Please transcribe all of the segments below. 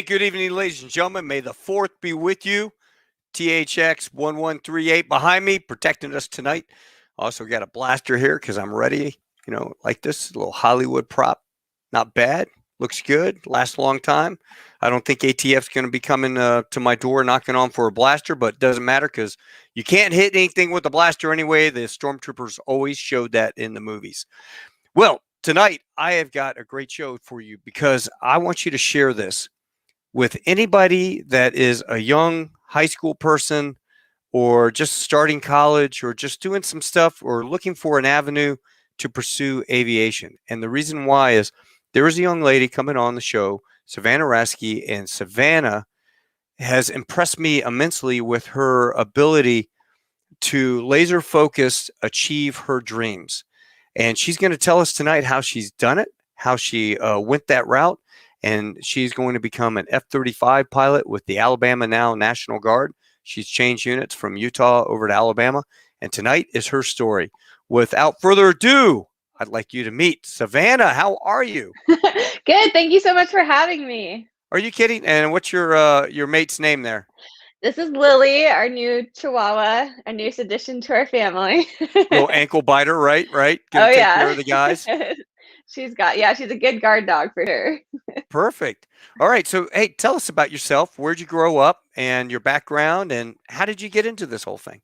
Hey, good evening, ladies and gentlemen. May the 4th be with you. THX 1138 behind me, protecting us tonight. Also got a blaster here because I'm ready, like this little Hollywood prop. Not bad. Looks good. Lasts a long time. I don't think ATF's going to be coming to my door knocking on for a blaster, but it doesn't matter because you can't hit anything with a blaster anyway. The stormtroopers always showed that in the movies. Well, tonight I have got a great show for you because I want you to share this with anybody that is a young high school person or just starting college or just doing some stuff or looking for an avenue to pursue aviation. And the reason why is there is a young lady coming on the show, Savannah Raskey, and Savannah has impressed me immensely with her ability to laser focus achieve her dreams. And she's going to tell us tonight how she's done it, how she went that route, and she's going to become an F-35 pilot with the Alabama now National Guard. She's changed units from Utah over to Alabama, and tonight is her story. Without further ado, I'd like you to meet Savannah. How are you? Good. Thank you so much for having me. Are you kidding? And what's your mate's name there? This is Lily, our new Chihuahua, our newest addition to our family. Little ankle biter, right? Gonna take care of the guys. She's a good guard dog for sure. Perfect. All right. So, hey, tell us about yourself. Where'd you grow up and your background, and how did you get into this whole thing?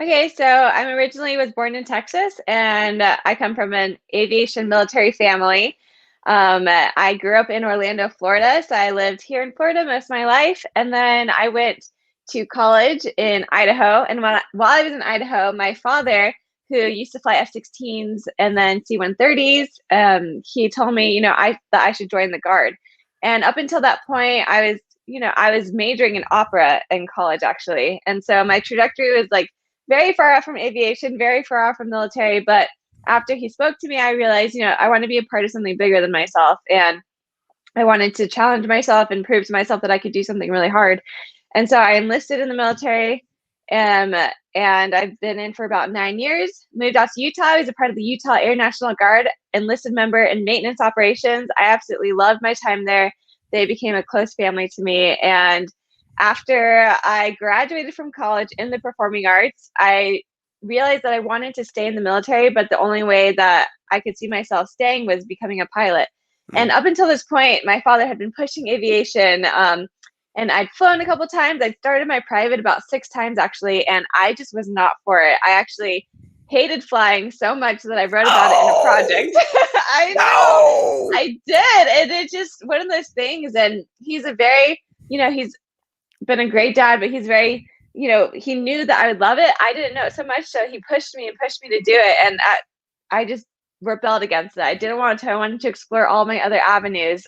Okay, so I originally was born in Texas, and I come from an aviation military family. I grew up in Orlando, Florida, so I lived here in Florida most of my life, and then I went to college in Idaho. And while I was in Idaho, my father, who used to fly F-16s and then C-130s, he told me, that I should join the Guard. And up until that point, I was majoring in opera in college, actually. And so my trajectory was like very far off from aviation, very far off from military. But after he spoke to me, I realized, I want to be a part of something bigger than myself. And I wanted to challenge myself and prove to myself that I could do something really hard. And so I enlisted in the military, and I've been in for about 9 years. Moved out to Utah. I was a part of the Utah Air National Guard, enlisted member in maintenance operations. I absolutely loved my time there. They became a close family to me. And after I graduated from college in the performing arts, I realized that I wanted to stay in the military, but the only way that I could see myself staying was becoming a pilot. And up until this point, my father had been pushing aviation, and I'd flown a couple times. I'd started my private about 6 times, actually, and I just was not for it. I actually hated flying so much that I wrote about it in a project. I know. I did. And it's just one of those things. And he's a very, he's been a great dad, but he's very, he knew that I would love it. I didn't know it so much, so he pushed me to do it. And I just rebelled against it. I didn't want to. I wanted to explore all my other avenues.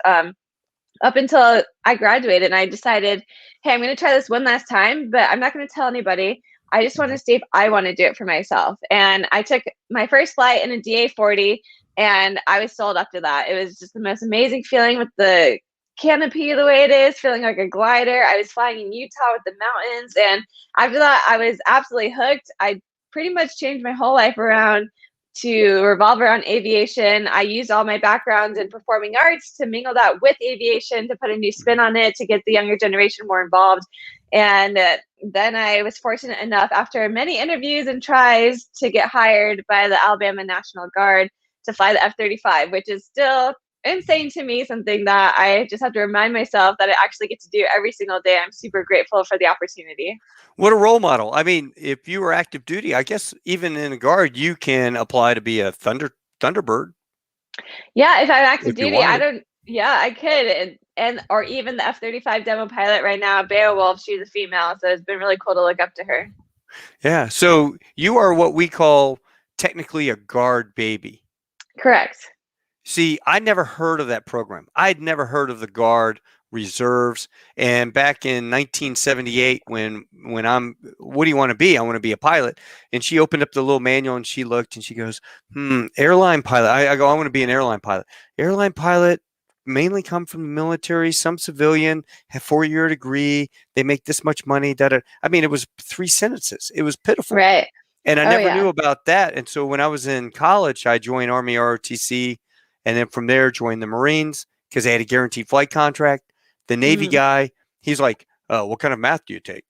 Up until I graduated, and I decided, hey, I'm going to try this one last time, but I'm not going to tell anybody. I just want to see if I want to do it for myself. And I took my first flight in a DA-40, and I was sold after that. It was just the most amazing feeling with the canopy the way it is, feeling like a glider. I was flying in Utah with the mountains, and after that, I was absolutely hooked. I pretty much changed my whole life around to revolve around aviation. I used all my backgrounds in performing arts to mingle that with aviation, to put a new spin on it, to get the younger generation more involved. And then I was fortunate enough, after many interviews and tries, to get hired by the Alabama National Guard to fly the F-35, which is still insane to me, something that I just have to remind myself that I actually get to do every single day. I'm super grateful for the opportunity. What a role model. I mean, if you were active duty, I guess even in a Guard, you can apply to be a Thunderbird. Yeah, if I'm active duty, I could. And or even the F-35 demo pilot right now, Beowulf, she's a female, so it's been really cool to look up to her. Yeah, so you are what we call technically a Guard baby. Correct. See, I never heard of that program. I'd never heard of the Guard reserves. And back in 1978, when I'm, what do you want to be? I want to be a pilot. And she opened up the little manual and she looked and she goes, airline pilot. I go, I want to be an airline pilot. Airline pilot mainly come from the military, some civilian, have 4-year degree. They make this much money. I mean, it was 3 sentences. It was pitiful. Right. And I never knew about that. And so when I was in college, I joined Army ROTC. And then from there, joined the Marines because they had a guaranteed flight contract. The Navy guy, he's like, what kind of math do you take?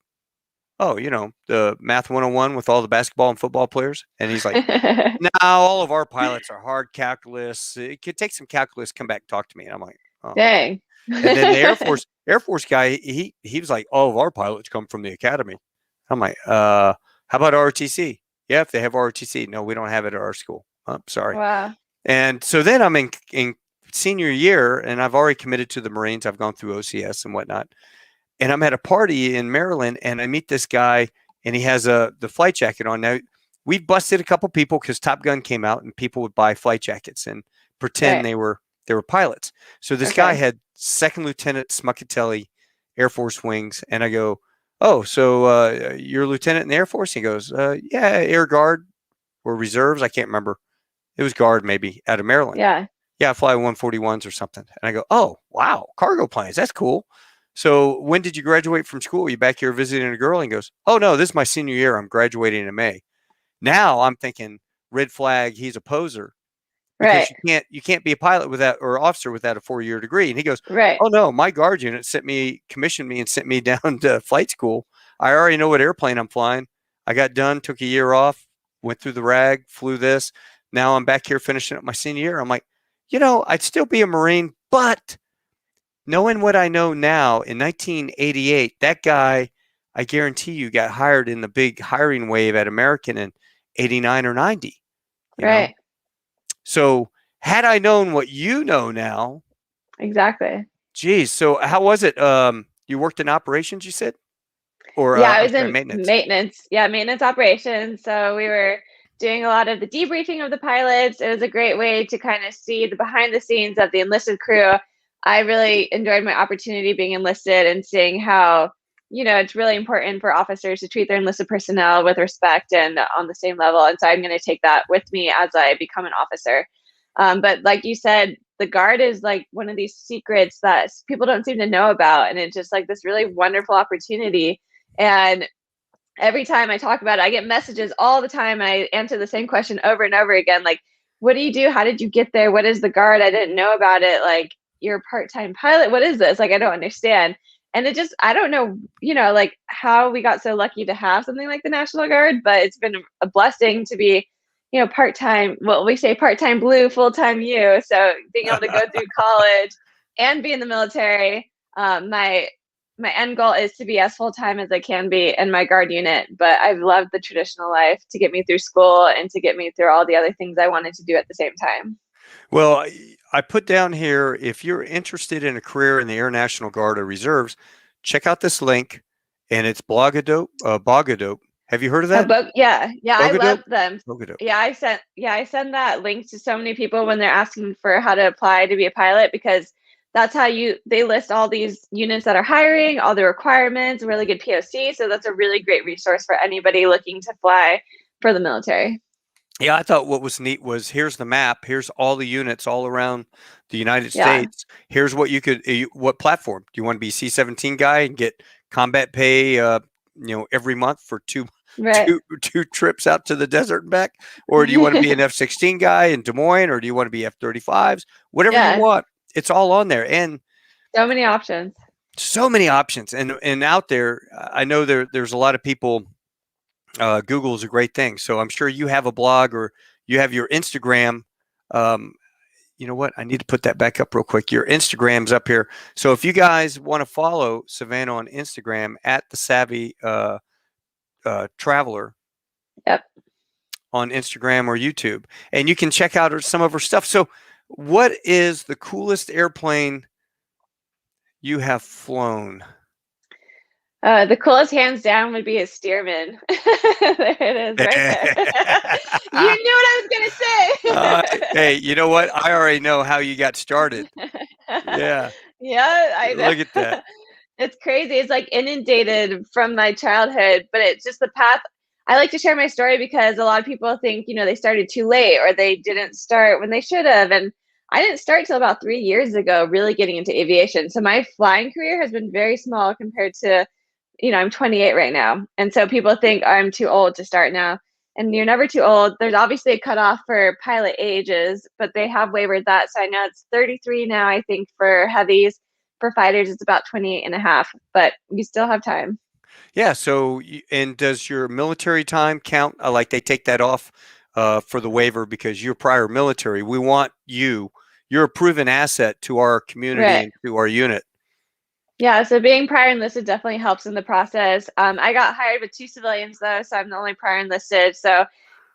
Oh, the math 101 with all the basketball and football players. And he's like, no, all of our pilots are hard calculus. It could take some calculus, come back and talk to me. And I'm like, oh, okay. Dang. And then the Air Force guy, he was like, all of our pilots come from the academy. I'm like, how about ROTC? Yeah, if they have ROTC. No, we don't have it at our school. Oh, sorry. Wow. And so then I'm in senior year, and I've already committed to the Marines. I've gone through OCS and whatnot. And I'm at a party in Maryland, and I meet this guy, and he has the flight jacket on. Now, we busted a couple people because Top Gun came out, and people would buy flight jackets and pretend they were pilots. So this guy had Second Lieutenant Smuckatelli Air Force wings, and I go, oh, so you're a lieutenant in the Air Force? He goes, yeah, Air Guard or reserves. I can't remember. It was Guard maybe out of Maryland. Yeah, I fly 141s or something. And I go, oh, wow, cargo planes. That's cool. So when did you graduate from school? Are you back here visiting a girl? And he goes, oh, no, this is my senior year. I'm graduating in May. Now I'm thinking red flag. He's a poser. Because you can't be a pilot without or officer without a 4-year degree. And he goes, oh no, my guard unit commissioned me and sent me down to flight school. I already know what airplane I'm flying. I got done, took a year off, went through the RAG, flew this. Now I'm back here finishing up my senior year. I'm like, I'd still be a Marine, but knowing what I know now in 1988, that guy, I guarantee you, got hired in the big hiring wave at American in 89 or 90. You know? So had I known what you know now. Exactly. Geez. So how was it? You worked in operations, you said? Or yeah, I was in maintenance. Yeah, maintenance operations. So we were doing a lot of the debriefing of the pilots. It was a great way to kind of see the behind the scenes of the enlisted crew. I really enjoyed my opportunity being enlisted and seeing how, it's really important for officers to treat their enlisted personnel with respect and on the same level. And so I'm going to take that with me as I become an officer. But like you said, the Guard is like one of these secrets that people don't seem to know about. And it's just like this really wonderful opportunity. And every time I talk about it, I get messages all the time. I answer the same question over and over again. Like, what do you do? How did you get there? What is the Guard? I didn't know about it. Like, you're a part-time pilot. What is this? Like, I don't understand. And I don't know, like how we got so lucky to have something like the National Guard, but it's been a blessing to be, part-time. Well, we say part-time blue, full-time you. So being able to go through college and be in the military, my end goal is to be as full-time as I can be in my Guard unit, but I've loved the traditional life to get me through school and to get me through all the other things I wanted to do at the same time. Well, I put down here, if you're interested in a career in the Air National Guard or Reserves, check out this link, and it's Bogadope. Have you heard of that? Yeah, I love them. Bogadope. Yeah, I send that link to so many people when they're asking for how to apply to be a pilot, because that's how they list all these units that are hiring, all the requirements, really good POC. So that's a really great resource for anybody looking to fly for the military. Yeah, I thought what was neat was here's the map. Here's all the units all around the United States. Here's what you could, what platform. Do you want to be C-17 guy and get combat pay, every month for two trips out to the desert and back? Or do you want to be an F-16 guy in Des Moines? Or do you want to be F-35s? Whatever you want. It's all on there. And so many options. And out there, I know there's a lot of people. Google is a great thing. So I'm sure you have a blog or you have your Instagram. You know what? I need to put that back up real quick. Your Instagram's up here. So if you guys want to follow Savannah on Instagram at the Savvy Traveler. Yep. On Instagram or YouTube, and you can check out some of her stuff. So what is the coolest airplane you have flown? The coolest, hands down, would be a Stearman. There it is, right there. You knew what I was going to say. Hey, you know what? I already know how you got started. Yeah. Yeah, I know. Look at that. It's crazy. It's like inundated from my childhood, but it's just the path. I like to share my story because a lot of people think, they started too late or they didn't start when they should have. And I didn't start till about 3 years ago, really getting into aviation. So my flying career has been very small compared to, I'm 28 right now. And so people think I'm too old to start now. And you're never too old. There's obviously a cutoff for pilot ages, but they have wavered that. So I know it's 33 now, I think, for heavies, for fighters, it's about 28 and a half, but you still have time. Yeah. So, and does your military time count? Like they take that off for the waiver because you're prior military. We want you. You're a proven asset to our community Right. and to our unit. Yeah, so being prior enlisted definitely helps in the process. I got hired with 2 civilians though, so I'm the only prior enlisted. So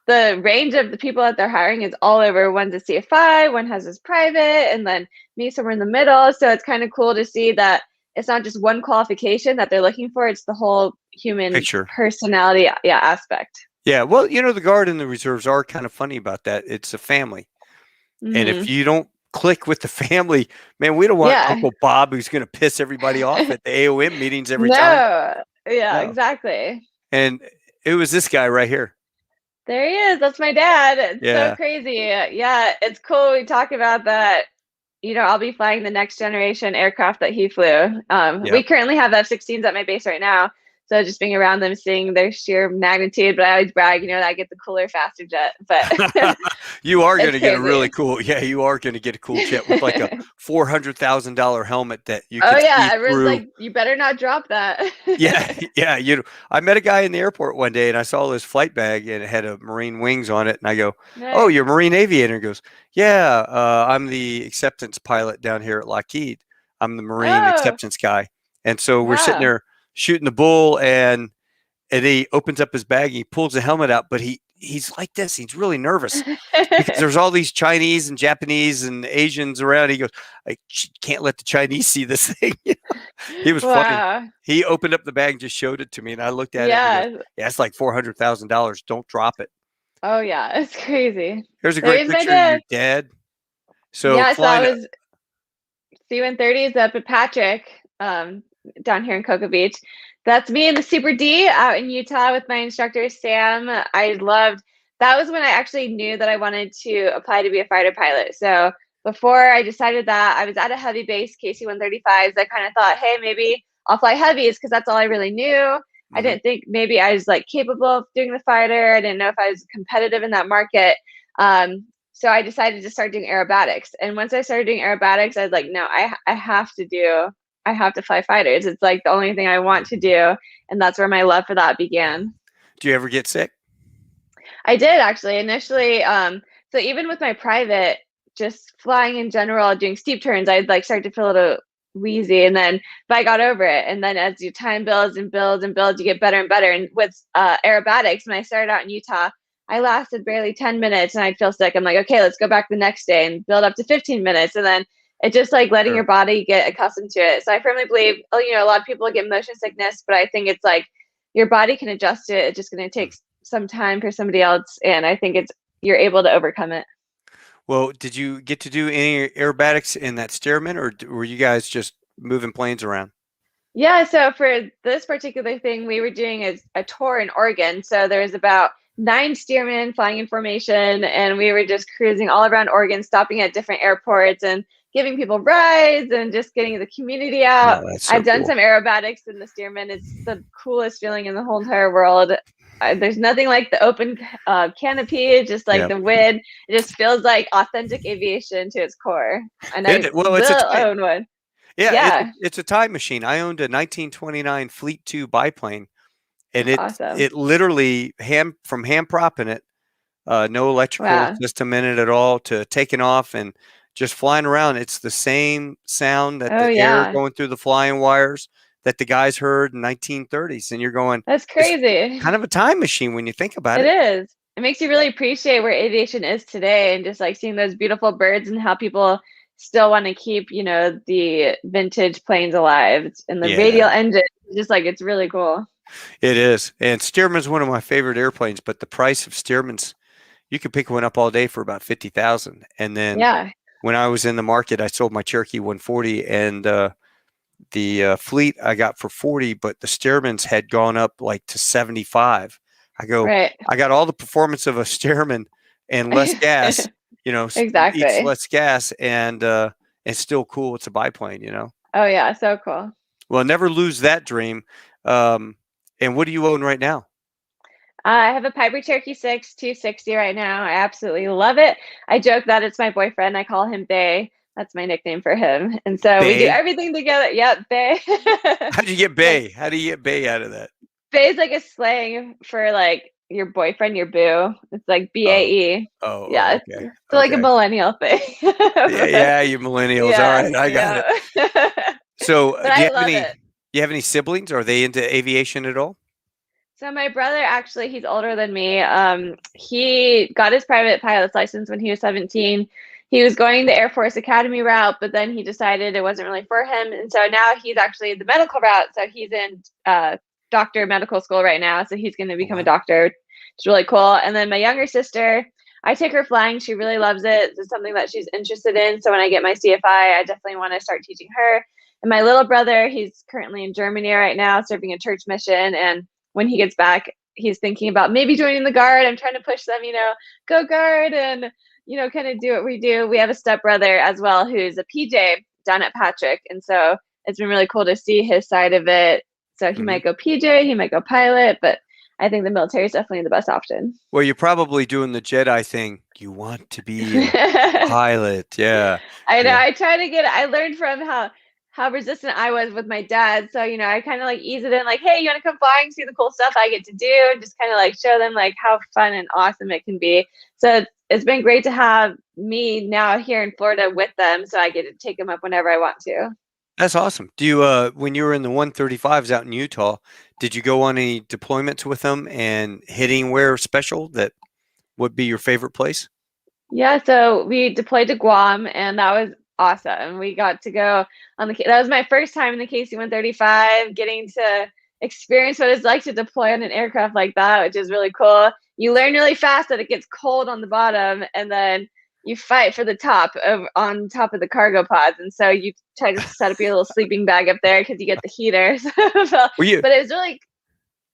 the range of the people that they're hiring is all over. One's a CFI, one has his private, and then me somewhere in the middle. So it's kind of cool to see that it's not just one qualification that they're looking for, it's the whole human Picture. personality, yeah, aspect. Yeah. Well, the Guard and the reserves are kind of funny about that. It's a family. And if Hmm. you don't click with the family, man, we don't want Yeah. Uncle Bob who's going to piss everybody off at the AOM meetings every time. No. Yeah, No. exactly. And it was this guy right here. There he is. That's my dad. It's so Yeah. crazy. Yeah, it's cool. We talk about that. I'll be flying the next generation aircraft that he flew. We Yep. currently have F-16s at my base right now. So just being around them, seeing their sheer magnitude, but I always brag, that I get the cooler, faster jet. But You are going it's to get a really crazy. cool, yeah, you are going to get a cool jet with like a $400,000 helmet that you Oh can yeah, see everyone's through. like, you better not drop that. Yeah, yeah. I met a guy in the airport one day and I saw this flight bag and it had a Marine wings on it. And I go, "Oh, Nice. you're a Marine aviator." He goes, "Yeah, I'm the acceptance pilot down here at Lockheed. I'm the Marine Oh, acceptance guy." And so we're sitting wow. there shooting the bull and he opens up his bag, he pulls the helmet out, but he's like this. He's really nervous because there's all these Chinese and Japanese and Asians around. He goes, "I can't let the Chinese see this thing." He was funny. Wow. He opened up the bag and just showed it to me, and I looked at it and he goes, Yeah. "Yeah, it's like $400,000. Don't drop it." Oh yeah, it's crazy. Here's a There great is my picture of your dad. dad. So Yeah, so I flying a was C-130s up at Patrick, down here in Cocoa Beach. That's me in the Super D out in Utah with my instructor, Sam. That was when I actually knew that I wanted to apply to be a fighter pilot. So before I decided that, I was at a heavy base, KC-135s. I kind of thought, hey, maybe I'll fly heavies because that's all I really knew. I mhm. didn't think maybe I was like capable of doing the fighter. I didn't know if I was competitive in that market. So I decided to start doing aerobatics. And once I started doing aerobatics, I was like, no, I have to fly fighters. It's like the only thing I want to do. And that's where my love for that began. Do you ever get sick? I did actually initially. So even with my private, just flying in general, doing steep turns, I'd like start to feel a little wheezy, and then but I got over it. And then as your time builds and builds and builds, you get better and better. And with aerobatics, when I started out in Utah, I lasted barely 10 minutes, and I'd feel sick. I'm like, okay, let's go back the next day and build up to 15 minutes, and then it's just like letting your Sure. body get accustomed to it. So I firmly believe, a lot of people get motion sickness, but I think it's like your body can adjust to it. It's just going to Hmm. take some time for somebody else, and I think you're able to overcome it. Well, did you get to do any aerobatics in that Stearman, or were you guys just moving planes around? Yeah, so for this particular thing, we were doing a tour in Oregon. So there was about 9 steermen flying in formation, and we were just cruising all around Oregon, stopping at different airports and giving people rides and just getting the community out. Oh, that's so I've done cool. some aerobatics in the steerman. It's the coolest feeling in the whole entire world. There's nothing like the open canopy, just like Yeah. the wind. It just feels like authentic aviation to its core. And And I well, it's a will time. own one. Yeah, Yeah, it's a time machine. I owned a 1929 Fleet 2 biplane, and that's it awesome. literally hand propping it, no electrical Wow. system in it at all, to taking off and just flying around. It's the same sound that Oh the air yeah. going through the flying wires that the guys heard in 1930s, and you're going, That's it's crazy. kind of a time machine when you think about It it. is. It makes you really appreciate where aviation is today and just like seeing those beautiful birds and how people still want to keep, the vintage planes alive and the Yeah, radial engine. Just like it's really cool. it is. And Stearman's one of my favorite airplanes, but the price of Stearman's, you could pick one up all day for about 50,000. And then Yeah. when I was in the market, I sold my Cherokee 140, and the Fleet I got for 40, but the Stearmans had gone up like to 75. I go, Right. I got all the performance of a Stearman and less gas, eats Exactly. less gas, and it's still cool. It's a biplane. Oh yeah, so cool. Well, never lose that dream. Um, and what do you own right now? I have a Piper Cherokee 6 260 right now. I absolutely love it. I joke that it's my boyfriend. I call him Bay. That's my nickname for him. And so we do Bay? everything together. Yep, Bay. How do you get Like Bay? How do you get Bay out of that? Bay is like a slang for like your boyfriend, your boo. It's like Oh, BAE. oh, Yeah, okay, it's like a okay. millennial thing. Yeah, But yeah, you millennials. All yeah, right, I got yeah. it. So, But I love it. do you have any siblings? Are they into aviation at all? So my brother actually, he's older than me. He got his private pilot's license when he was 17. He was going the Air Force Academy route, but then he decided it wasn't really for him. And so now he's actually the medical route. So he's in doctor medical school right now. So he's going to Oh, become a wow. doctor. It's really cool. And then my younger sister, I take her flying. She really loves it. It's something that she's interested in. So when I get my CFI, I definitely want to start teaching her. And my little brother, he's currently in Germany right now, serving a church mission. And when he gets back, he's thinking about maybe joining the guard. I'm trying to push them, go guard and, kind of do what we do. We have a stepbrother as well who's a PJ down at Patrick. And so it's been really cool to see his side of it. So he Mhm. might go PJ, he might go pilot, but I think the military is definitely the best option. Well, you're probably doing the Jedi thing. You want to be a pilot. Yeah. I know. Yeah. I learned from how resistant I was with my dad. So, I kind of like ease it in, like, hey, you want to come flying, see the cool stuff I get to do, and just kind of like show them like how fun and awesome it can be. So it's been great to have me now here in Florida with them, so I get to take them up whenever I want to. That's awesome. Do you, when you were in the 135s out in Utah, did you go on any deployments with them and hit anywhere special that would be your favorite place? Yeah, so we deployed to Guam, and that was awesome. We got to go on that was my first time in the KC-135, getting to experience what it's like to deploy on an aircraft like that, which is really cool. You learn really fast that it gets cold on the bottom, and then you fight for the on top of the cargo pods. And so you try to set up your little sleeping bag up there because you get the heaters. Were you? But it was really,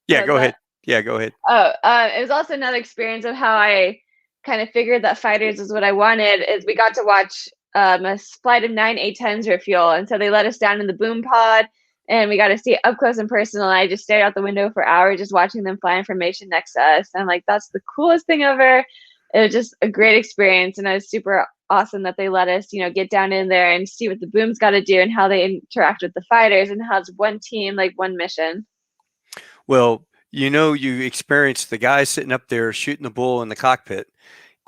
Yeah, what was go ahead. that? Yeah, go ahead. Oh, it was also another experience of how I kind of figured that fighters was what I wanted. Is we got to watch a flight of 9 A-10s refuel, and so they let us down in the boom pod, and we got to see it up close and personal. And I just stared out the window for hours, just watching them fly in formation next to us. And I'm like, that's the coolest thing ever. It was just a great experience, and it was super awesome that they let us, get down in there and see what the booms got to do and how they interact with the fighters and how it's one team, like one mission. Well, you experienced the guys sitting up there shooting the bull in the cockpit,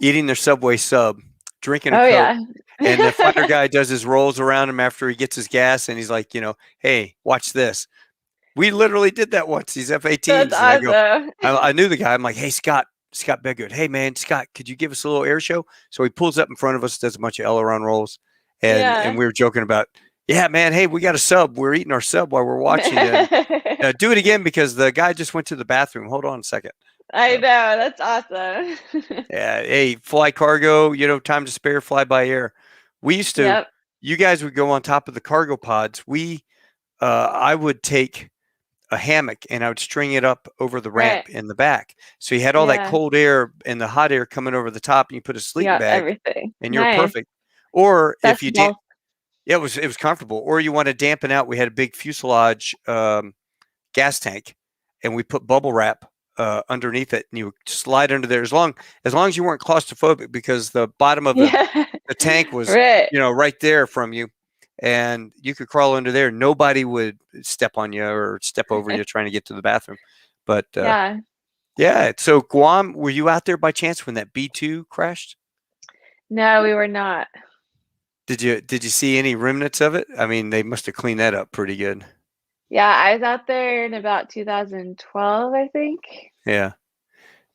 eating their Subway sub, drinking a Oh Coke, yeah. and the fighter guy does his rolls around him after he gets his gas, and he's like, hey, watch this. We literally did that once, these That's F-18s, and awesome. I knew the guy. I'm like, hey, Scott Bedgood. Hey, man, Scott, could you give us a little air show? So he pulls up in front of us, does a bunch of aileron rolls, and Yeah. we were joking about, yeah, man, hey, we got a sub. We're eating our sub while we're watching you. And, do it again because the guy just went to the bathroom. Hold on a second. I So, know, that's awesome. yeah, hey, fly cargo, time to spare, fly by air. We used to, Yep. you guys would go on top of the cargo pods. I would take a hammock and I would string it up over the ramp Right. in the back. So you had all that Yeah. cold air and the hot air coming over the top, and you put a sleeping Yeah, bag everything. and you're Nice. perfect. Or if Best you of did, both. yeah, it was comfortable. Or you want to dampen out, we had a big fuselage gas tank, and we put bubble wrap underneath it, and you would slide under there as long as you weren't claustrophobic, because the bottom of the Yeah. tank was Right. right there from you, and you could crawl under there. Nobody would step on you or step over you trying to get to the bathroom. But Yeah. yeah, so Guam, were you out there by chance when that B-2 crashed? No, we were not. Did you see any remnants of it? I mean, they must have cleaned that up pretty good. Yeah, I was out there in about 2012, I think. Yeah.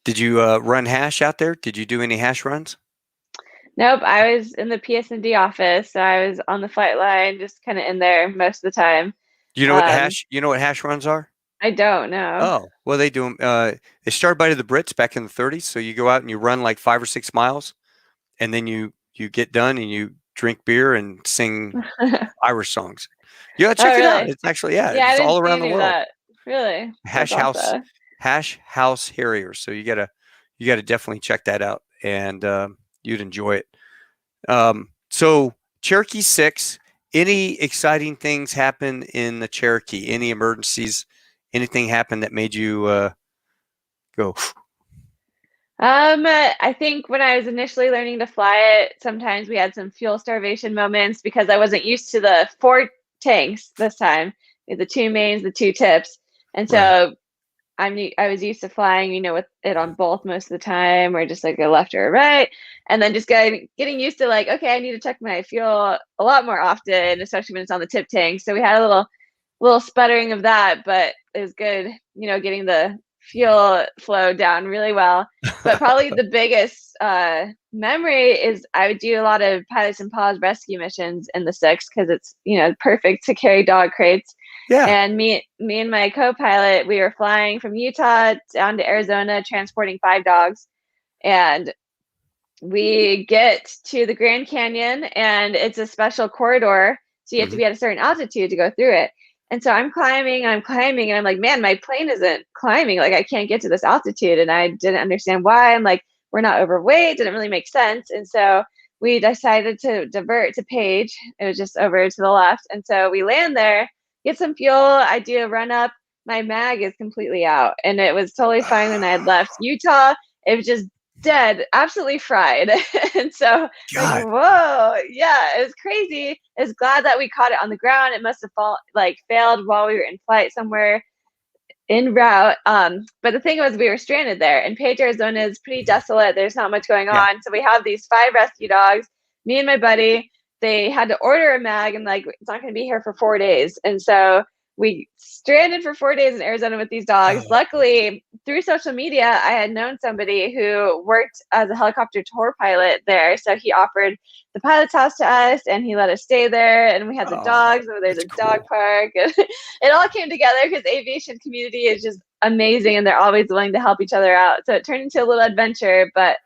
Did you run hash out there? Did you do any hash runs? Nope, I was in the PS&D office, so I was on the flight line, just kind of in there most of the time. You know what Um, hash? You know what hash runs are? I don't know. Oh, well, they do them. They started by the Brits back in the 30s. So you go out and you run like 5 or 6 miles, and then you get done and you drink beer and sing Irish songs. You gotta Oh, check it out. really? It's actually, yeah, Yeah, I it's all didn't see around the any of world. that. Really? That's Hash House, awesome. Hash House Harriers. So you gotta definitely check that out, and you'd enjoy it. So Cherokee 6. Any exciting things happen in the Cherokee? Any emergencies? Anything happen that made you go? I think when I was initially learning to fly it, sometimes we had some fuel starvation moments because I wasn't used to the four tanks this time. We had the two mains, the two tips. And Right. so I was used to flying, with it on both most of the time, or just like a left or a right. And then just getting used to like, okay, I need to check my fuel a lot more often, especially when it's on the tip tank. So we had a little sputtering of that, but it was good, getting the fuel flow down really well. But probably the biggest memory is I would do a lot of pilots and pause rescue missions in the six because it's perfect to carry dog crates. Yeah. And me and my co-pilot, we were flying from Utah down to Arizona, transporting 5 dogs, and we get to the Grand Canyon, and it's a special corridor, so you have to Hmm. be at a certain altitude to go through it. And so I'm climbing, and I'm like, man, my plane isn't climbing. Like, I can't get to this altitude. And I didn't understand why. I'm like, we're not overweight. Didn't really make sense. And so we decided to divert to Page. It was just over to the left. And so we land there, get some fuel. I do a run up. My mag is completely out. And it was totally fine when I had left Utah. It was just dead, absolutely fried. And so like, God. whoa, yeah, it was crazy. It's glad that we caught it on the ground. It must have failed while we were in flight somewhere en route. But the thing was, we were stranded there, and Page, Arizona is pretty desolate. There's not much going Yeah. on. So we have these 5 rescue dogs. Me and my buddy, they had to order a mag, and like, it's not going to be here for 4 days. And so we stranded for 4 days in Arizona with these dogs. Oh, Luckily, through social media, I had known somebody who worked as a helicopter tour pilot there. So he offered the pilot's house to us, and he let us stay there. And we had the oh, dogs. There's that's a dog cool. park. It all came together because aviation community is just amazing, and they're always willing to help each other out. So it turned into a little adventure, but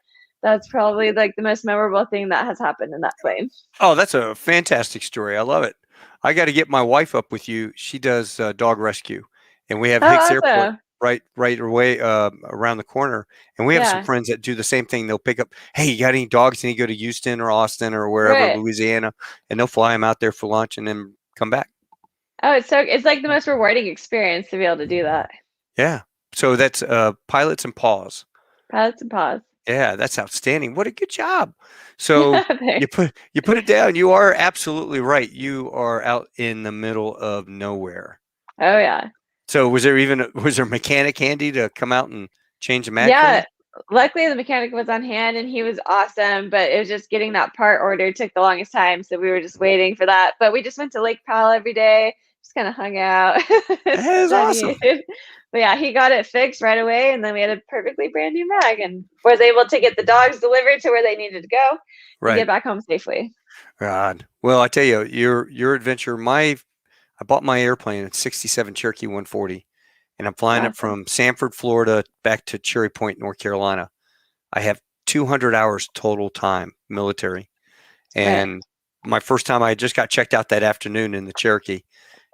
that's probably like the most memorable thing that has happened in that plane. Oh, that's a fantastic story. I love it. I got to get my wife up with you. She does dog rescue, and we have Hicks Oh, Airport awesome. right away around the corner. And we have some Yeah, friends that do the same thing. They'll pick up, hey, you got any dogs? And you go to Houston or Austin or wherever, right. Louisiana, and they'll fly them out there for lunch and then come back. Oh, it's like the most rewarding experience to be able to do that. Yeah. So that's pilots and paws. Pilots and pause. Yeah, that's outstanding. What a good job. So Thanks. you put it down. You are absolutely right. You are out in the middle of nowhere. Oh yeah. So was there a mechanic handy to come out and change the mag for you? Yeah, luckily the mechanic was on hand and he was awesome, but it was just getting that part ordered took the longest time, so we were just waiting for that. But we just went to Lake Powell every day, just kind of hung out, That is awesome. studied. But yeah, he got it fixed right away, and then we had a perfectly brand new mag, and was able to get the dogs delivered to where they needed to go and Right. get back home safely. God. Well, I tell you, your adventure. I bought my airplane at 67 Cherokee 140, and I'm flying it Awesome. from Sanford, Florida, back to Cherry Point, North Carolina. I have 200 hours total time military. Right. And my first time, I just got checked out that afternoon in the Cherokee,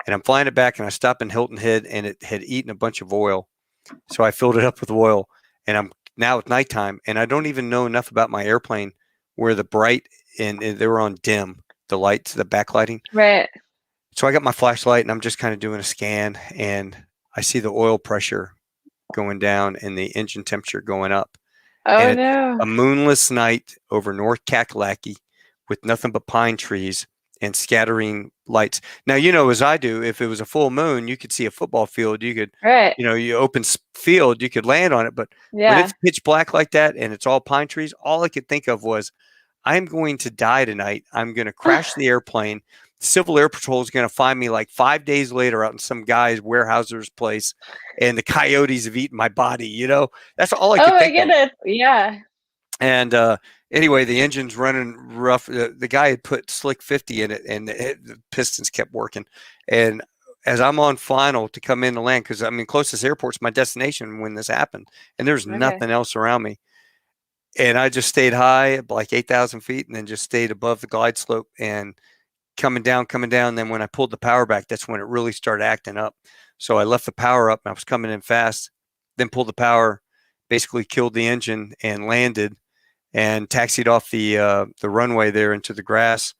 and I'm flying it back, and I stopped in Hilton Head, and it had eaten a bunch of oil, so I filled it up with oil, and I'm now it's nighttime, and I don't even know enough about my airplane where the bright and they were on dim, the lights, the backlighting. Right. So I got my flashlight, and I'm just kind of doing a scan, and I see the oil pressure going down and the engine temperature going up, and Oh it's no. a moonless night over North Kakalaki with nothing but pine trees and scattering lights. Now, as I do, if it was a full moon, you could see a football field. You could, Right. you open field, you could land on it. But when Yeah. it's pitch black like that and it's all pine trees, all I could think of was, I'm going to die tonight. I'm going to crash the airplane. Civil Air Patrol is going to find me like 5 days later out in some guy's warehouser's place, and the coyotes have eaten my body. That's all I Oh could my think of. goodness. Yeah. And anyway, the engine's running rough. The guy had put slick 50 in it, and the pistons kept working. And as I'm on final to come in to land, because closest airport's my destination when this happened, and there's Okay. nothing else around me. And I just stayed high at like 8,000 feet, and then just stayed above the glide slope and coming down, coming down. Then when I pulled the power back, that's when it really started acting up. So I left the power up, and I was coming in fast. Then pulled the power, basically killed the engine, and landed and taxied off the runway there into the grass.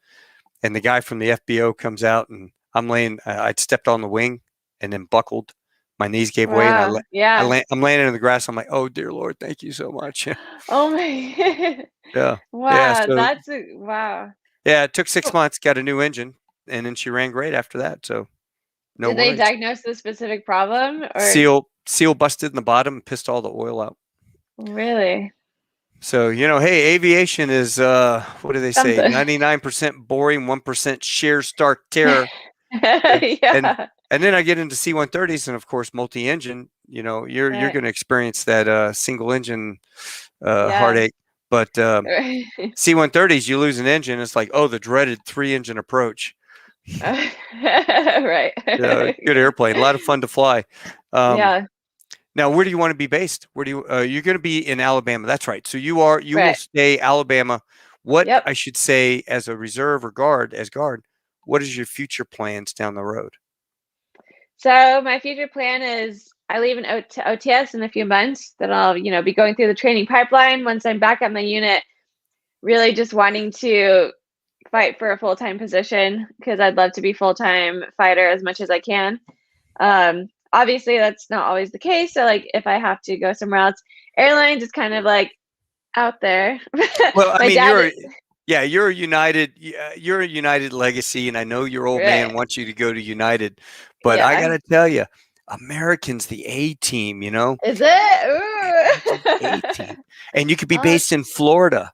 And the guy from the FBO comes out, and I'm laying. I'd stepped on the wing and then buckled, My knees gave way, and Wow. Yeah. I'm landing in the grass. I'm like, oh dear Lord, thank you so much. Oh my. Yeah, yeah. Wow. So Wow. yeah, it took Oh, 6 months, got a new engine, and then she ran great after that. So no did they worries. diagnose the specific problem or Seal busted in the bottom and pissed all the oil out. really So, hey, aviation is what do they say? something? 99% boring, 1% sheer stark terror. And and Yeah. and then I get into C-130s and of course multi-engine, you're Right. going to experience that single engine Yeah. heartache. But Right. C-130s, you lose an engine, it's like, oh, the dreaded 3-engine approach. Right. Good airplane, a lot of fun to fly. Yeah. Now, where do you want to be based? Where do you're going to be in Alabama? That's right. So you will Right. stay Alabama. What Yep. I should say as a reserve or guard, what is your future plans down the road? So my future plan is I leave an OTS in a few months. Then I'll, be going through the training pipeline once I'm back at my unit. Really, just wanting to fight for a full time position because I'd love to be full time fighter as much as I can. Obviously, that's not always the case. So, like, if I have to go somewhere else, airlines is kind of like out there. Well, I My mean, dad, you're a United legacy, and I know your old man right? wants you to go to United, but I got Yeah. to tell you, Americans, the A team, Is it? Americans, A Ooh. team, and you could be Oh, based in Florida.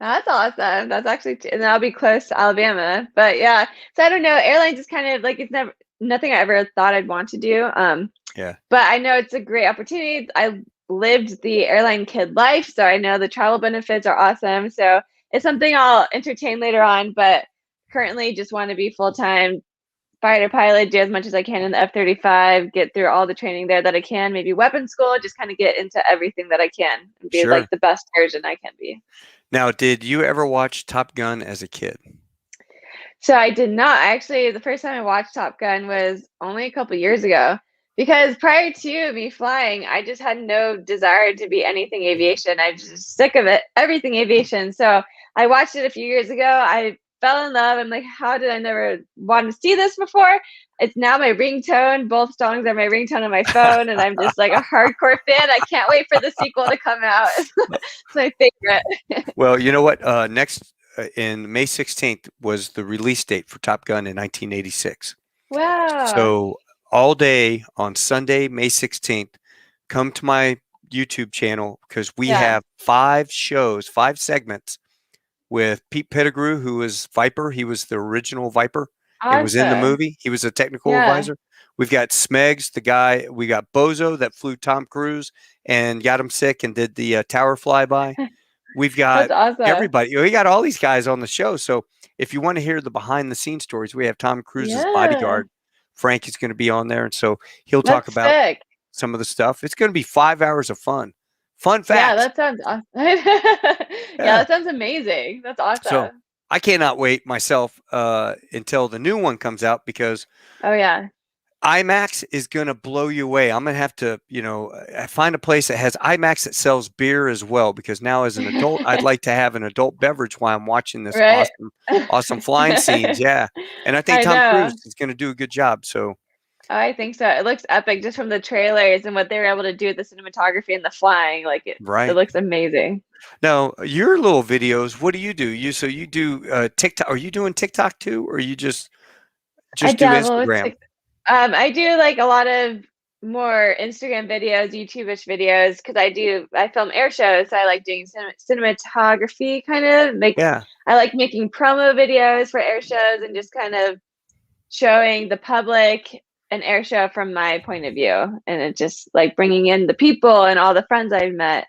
that's awesome. That's actually, and I'll be close to Alabama. But yeah, so I don't know. Airlines is kind of like it's never nothing I ever thought I'd want to do. Yeah, But I know it's a great opportunity. I lived the airline kid life, so I know the travel benefits are awesome. So it's something I'll entertain later on. But currently, just want to be full time fighter pilot, do as much as I can in the F-35, get through all the training there that I can. Maybe weapons school, just kind of get into everything that I can and be like sure. the best version I can be. Now, did you ever watch Top Gun as a kid? So I did not. Actually, the first time I watched Top Gun was only a couple years ago because prior to me flying, I just had no desire to be anything aviation. I'm just sick of it, everything aviation. So I watched it a few years ago. I fell in love. I'm like, how did I never want to see this before? It's now my ringtone. Both songs are my ringtone on my phone, and I'm just like a hardcore fan. I can't wait for the sequel to come out. It's my favorite. Well, you know what? Next in May 16th was the release date for Top Gun in 1986. Wow. So all day on Sunday, May 16th, come to my YouTube channel because we Yeah. have 5 segments with Pete Pettigrew, who was Viper. He was the original Viper and was in the Awesome. movie. He was a technical Yeah. advisor. We've got Smegs, the guy. We got Bozo that flew Tom Cruise and got him sick and did the tower flyby. We've got That's awesome. everybody. We got all these guys on the show. So if you want to hear the behind the scenes stories, we have Tom Cruise's Yeah, bodyguard. Frank is going to be on there. And so he'll talk that's about sick. some of the stuff. It's going to be 5 hours of fun. Fun Yeah, facts. that sounds awesome. Yeah, Yeah. that sounds amazing. That's So awesome. I cannot wait myself until the new one comes out because Oh, yeah. IMAX is going to blow you away. I'm going to have to, find a place that has IMAX that sells beer as well because now as an adult, I'd like to have an adult beverage while I'm watching this Right? awesome, awesome flying scenes. Yeah. And I think I Tom know. Cruise is going to do a good job. So, I think so. It looks epic just from the trailers and what they were able to do with the cinematography and the flying. Like it right. looks amazing. Now, your little videos, what do you do? You do TikTok. Are you doing TikTok too? Or you I do dabble with Instagram? I do like a lot of more Instagram videos, YouTube-ish videos because I film air shows, so I like doing cinematography kind of make Yeah. I like making promo videos for air shows and just kind of showing the public an air show from my point of view, and it just like bringing in the people and all the friends I've met.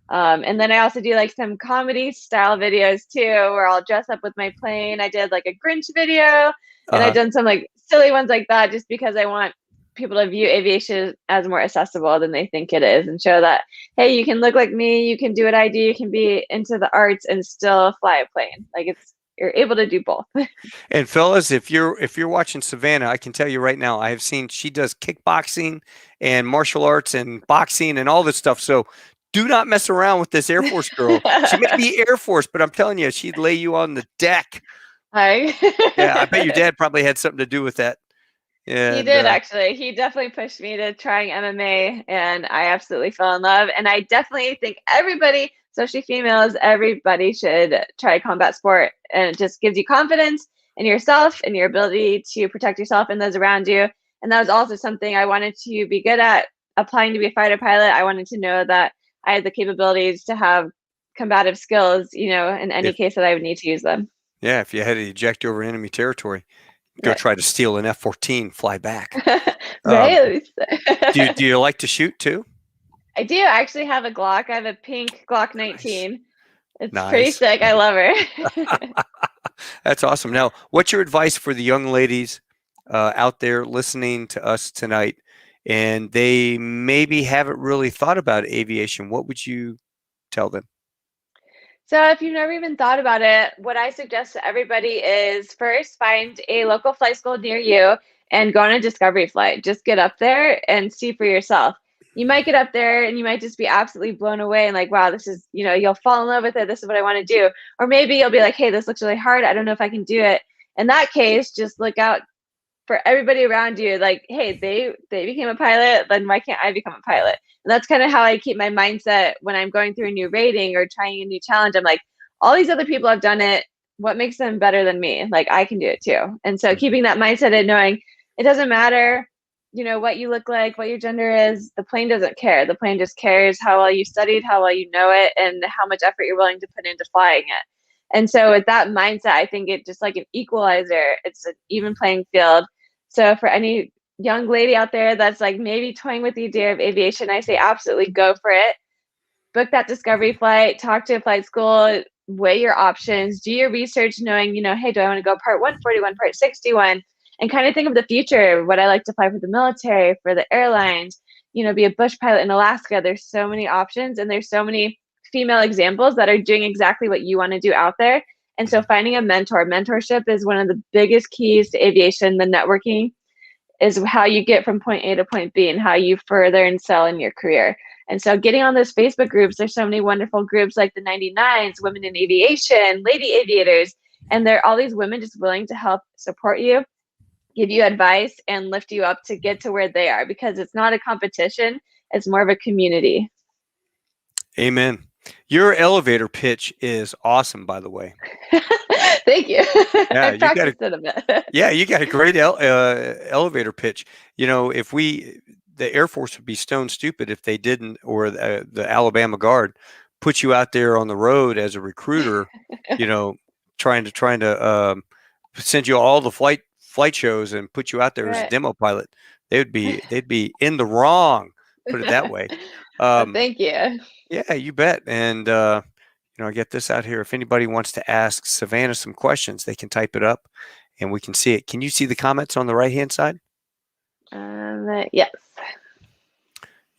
And then I also do like some comedy style videos too, where I'll dress up with my plane. I did like a Grinch video, and I've Uh-huh. done some like silly ones like that, just because I want people to view aviation as more accessible than they think it is, and show that hey, you can look like me, you can do what I do, you can be into the arts and still fly a plane. Like you're able to do both. And fellas, if you're watching Savannah, I can tell you right now, I have seen she does kickboxing and martial arts and boxing and all this stuff. So do not mess around with this Air Force girl. She may be Air Force, but I'm telling you, she'd lay you on the deck. Hi. Yeah, I bet your dad probably had something to do with that. He And did actually. He definitely pushed me to trying MMA, and I absolutely fell in love. And I definitely think everybody, especially females, everybody should try combat sport. And it just gives you confidence in yourself and your ability to protect yourself and those around you. And that was also something I wanted to be good at applying to be a fighter pilot. I wanted to know that I had the capabilities to have combative skills, in any if case that I would need to use them. yeah, if you had to eject over enemy territory, go Right. try to steal an F-14, fly back. Um, Right. do you like to shoot too? I do actually have a Glock. I have a pink Glock Nice, 19. It's pretty nice. sick. I love her. That's awesome. Now, what's your advice for the young ladies out there listening to us tonight, and they maybe haven't really thought about aviation? What would you tell them? So if you've never even thought about it, what I suggest to everybody is first find a local flight school near you and go on a discovery flight. Just get up there and see for yourself. You might get up there and you might just be absolutely blown away and like, wow, this is, you'll fall in love with it. This is what I want to do. Or maybe you'll be like, hey, this looks really hard. I don't know if I can do it. In that case, just look out for everybody around you, like, hey, they became a pilot, then why can't I become a pilot? And that's kind of how I keep my mindset when I'm going through a new rating or trying a new challenge. I'm like, all these other people have done it. What makes them better than me? Like, I can do it too. And so Mhm. keeping that mindset and knowing it doesn't matter, what you look like, what your gender is, the plane doesn't care. The plane just cares how well you studied, how well you know it, and how much effort you're willing to put into flying it. And so with that mindset, I think it just like an equalizer, it's an even playing field. So for any young lady out there that's like maybe toying with the idea of aviation, I say absolutely go for it. Book that discovery flight, talk to a flight school, weigh your options, do your research knowing, hey, do I want to go part 141, part 61? And kind of think of the future. Would I like to fly for the military, for the airlines, be a bush pilot in Alaska? There's so many options and there's so many female examples that are doing exactly what you want to do out there. And so Mhm. finding a mentorship is one of the biggest keys to aviation. The networking is how you get from point A to point B and how you further and sell in your career. And so getting on those Facebook groups, there's so many wonderful groups like the 99s, Women in Aviation, Lady Aviators, and there are all these women just willing to help support you, give you advice, and lift you up to get to where they are because it's not a competition, it's more of a community. Amen. Your elevator pitch is awesome, by the way. Thank you. Yeah, I practiced it a bit. yeah, you got a great elevator pitch. If the Air Force would be stone stupid if they didn't, or the Alabama Guard put you out there on the road as a recruiter, you know, trying to send you all the flight shows and put you out there as a Right. demo pilot. They'd be in the wrong. Put it that way. Well, Um, thank you. yeah, you bet. And I get this out here. If anybody wants to ask Savannah some questions, they can type it up and we can see it. Can you see the comments on the right hand side? Yes.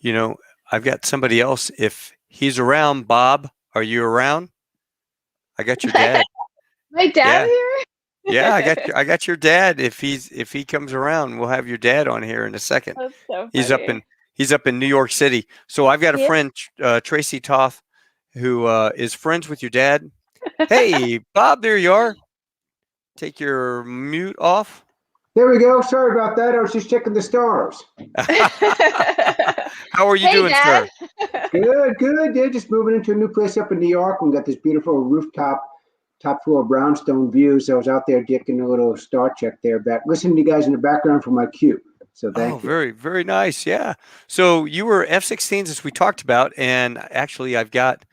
You know, I've got somebody else. If he's around, Bob, are you around? I got your dad. My dad Yeah. Yeah, here? I got your dad. If he comes around, we'll have your dad on here in a second. That's so He's up in funny. he's up in New York City. So I've got a Yeah. friend, Tracy Toth, who is friends with your dad. Hey, Bob, there you are. Take your mute off. There we go. Sorry about that. I was just checking the stars. How are you Hey, doing, Dad. sir? Good, good. Yeah, just moving into a new place up in New York. We got this beautiful rooftop, top floor brownstone view. So I was out there taking a little star check there, back listening to you guys in the background for my cue. So Oh, thank you. very, very nice. Yeah. So you were F-16s as we talked about, and actually I got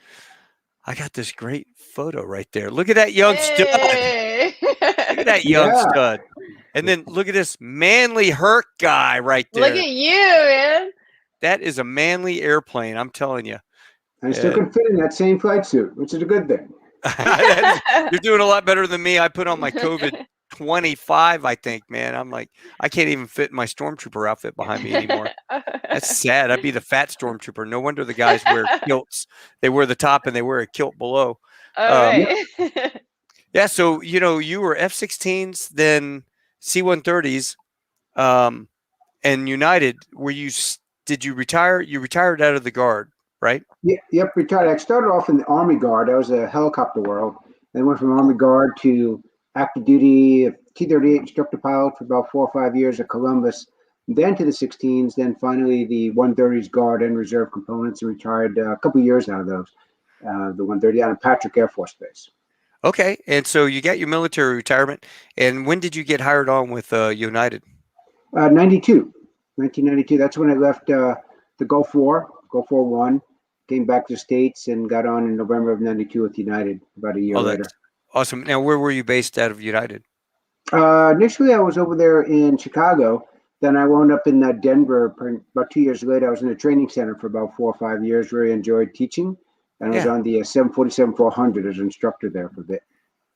this great photo right there. Look at that young stud. Hey. Look at that young Yeah. stud. And then look at this manly Herc guy right Look there. at you, man. That is a manly airplane, I'm telling you. I still can fit in that same flight suit, which is a good thing. You're doing a lot better than me. I put on my COVID 25, I think, man. I'm like, I can't even fit my stormtrooper outfit behind me anymore. That's sad. I'd be the fat stormtrooper. No wonder the guys wear kilts. They wear the top and they wear a kilt below. All Um, Yep. right. yeah, so you were F-16s, then C-130s, and United. Did you retire? You retired out of the Guard, right? Yep, retired. I started off in the Army Guard. I was a helicopter world. Then went from Army Guard to active duty T-38 instructor pilot for about 4 or 5 years at Columbus, then to the 16s, then finally the 130s Guard and Reserve components, and retired a couple years out of those. The 130 out of Patrick Air Force Base. Okay, and so you got your military retirement, and when did you get hired on with United? 92, 1992. That's when I left the Gulf War, Gulf War One, came back to the States, and got on in November of '92 with United. About a year later. That's awesome. Now, where were you based out of United? Initially, I was over there in Chicago. Then I wound up in Denver. About 2 years later, I was in a training center for about 4 or 5 years. Really enjoyed teaching, and I was on the 747-400 as an instructor there for a bit.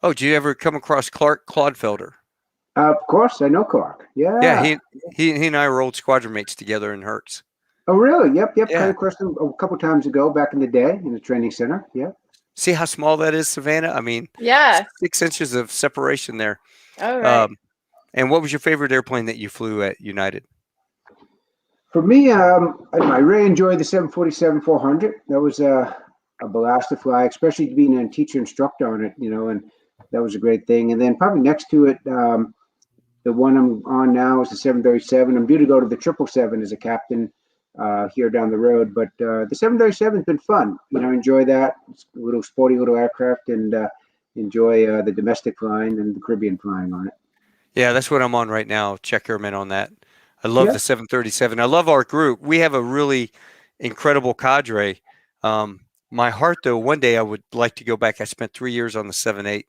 Oh, did you ever come across Clark Clodfelder? Of course, I know Clark. Yeah, he and I were old squadron mates together in Hertz. Oh, really? Yep. Yeah. Came across him a couple times ago back in the day in the training center. Yep. See how small that is, Savannah? I mean, Yeah. 6 inches of separation there. All right. And what was your favorite airplane that you flew at United? For me, I really enjoyed the 747-400. That was a blast to fly, especially being a teacher instructor on it, and that was a great thing. And then probably next to it, the one I'm on now is the 737. I'm due to go to the 777 as a captain here down the road, but the 737 has been fun. Enjoy that. It's a little sporty little aircraft, and enjoy the domestic flying and the Caribbean flying on it. Yeah, that's what I'm on right now. Check airman on that. I love the 737. I love our group. We have a really incredible cadre. My heart, though, one day I would like to go back. I spent 3 years on the 78.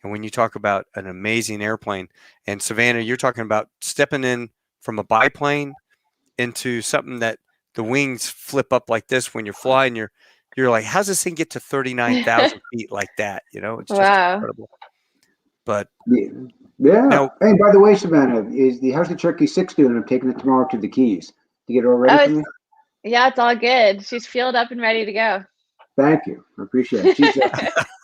And when you talk about an amazing airplane, and Savannah, you're talking about stepping in from a biplane into something that the wings flip up like this when you're flying. You're like, how's this thing get to 39,000 feet like that? It's just incredible. But yeah. Now, hey, by the way, Savannah, how's the Cherokee 6 doing? I'm taking it tomorrow to the Keys. To get it all ready for me? Yeah, it's all good. She's fueled up and ready to go. Thank you. I appreciate it.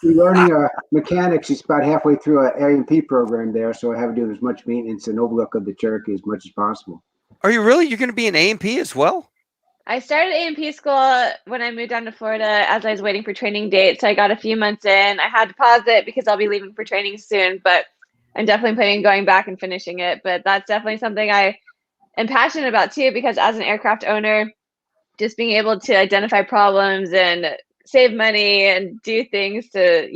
She's learning mechanics. She's about halfway through an A&P program there, so I have her doing as much maintenance and overlook of the Cherokee as much as possible. Are you really? You're going to be in A&P as well? I started A&P school when I moved down to Florida as I was waiting for training dates. So I got a few months in. I had to pause it because I'll be leaving for training soon, but I'm definitely planning on going back and finishing it. But that's definitely something I am passionate about too, because as an aircraft owner, just being able to identify problems and save money and do things to,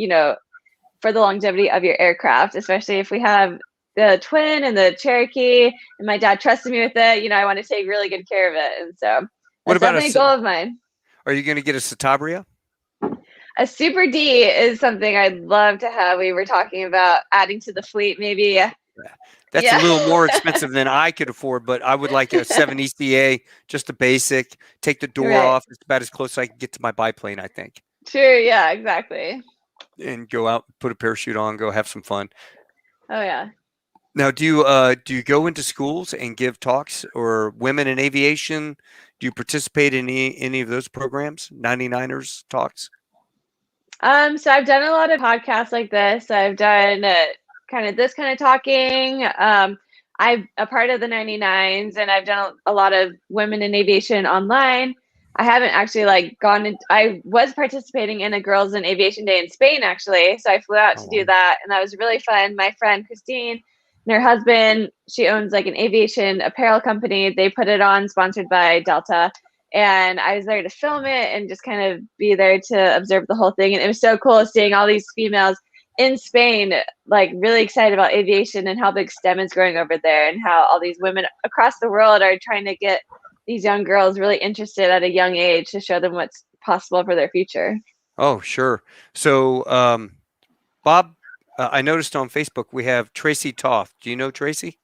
for the longevity of your aircraft, especially if we have the Twin and the Cherokee and my dad trusted me with it, I want to take really good care of it. And so that's definitely a goal of mine. Are you going to get a Citabria? A Super D is something I'd love to have. We were talking about adding to the fleet, maybe. That's a little more expensive than I could afford, but I would like a 7 ECA, just a basic. Take the door off. It's about as close as I can get to my biplane, I think. Sure, yeah, exactly. And go out, put a parachute on, go have some fun. Oh yeah. Now, do you go into schools and give talks, or women in aviation? Do you participate in any of those programs? 99ers talks? So I've done a lot of podcasts like this. I've done this kind of talking. I'm a part of the 99s, and I've done a lot of women in aviation online. I haven't actually gone in. I was participating in a Girls in Aviation Day in Spain, actually. So I flew out to do that, and that was really fun. My friend Christine and her husband, she owns an aviation apparel company. They put it on, sponsored by Delta. And I was there to film it and just kind of be there to observe the whole thing. And it was so cool seeing all these females in Spain, really excited about aviation and how big STEM is growing over there, and how all these women across the world are trying to get these young girls really interested at a young age to show them what's possible for their future. Oh, sure. So, Bob, I noticed on Facebook we have Tracy Toth. Do you know Tracy?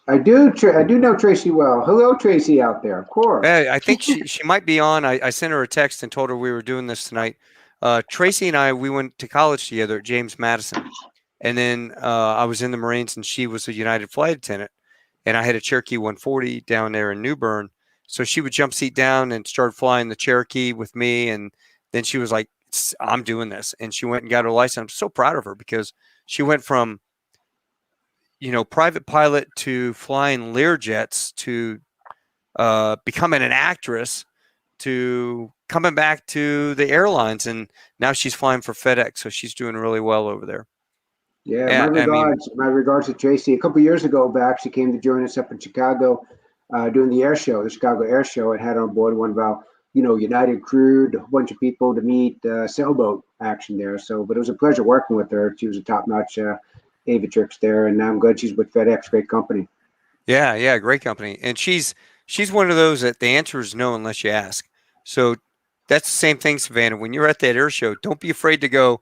I do know Tracy well. Hello, Tracy out there, of course. I think she might be on. I sent her a text and told her we were doing this tonight. Tracy and I, we went to college together at James Madison. And then I was in the Marines, and she was a United flight attendant. And I had a Cherokee 140 down there in New Bern. So she would jump seat down and start flying the Cherokee with me. And then she was like, I'm doing this. And she went and got her license. I'm so proud of her, because she went from, private pilot to flying Learjets to becoming an actress to coming back to the airlines. And now she's flying for FedEx. So she's doing really well over there. Yeah, Yeah, I mean, my regards to Tracy. A couple years ago back, she came to join us up in Chicago, doing the air show, the Chicago Air Show, and had on board one of our, United crewed a bunch of people to meet sailboat action there. So, but it was a pleasure working with her. She was a top-notch aviatrix there, and now I'm glad she's with FedEx. Great company. yeah, great company. And she's one of those that the answer is no unless you ask. So that's the same thing, Savannah. When you're at that air show, don't be afraid to go,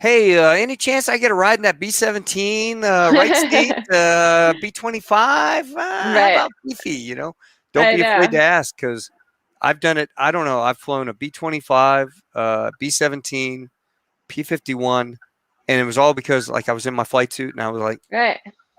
hey, any chance I get a ride in that B-17, right seat, B-25? How Right. about beefy? Don't I be afraid to know. ask because I've done it. I don't know. I've flown a B-25, B-17, P-51, and it was all because like I was in my flight suit and I was like, Right.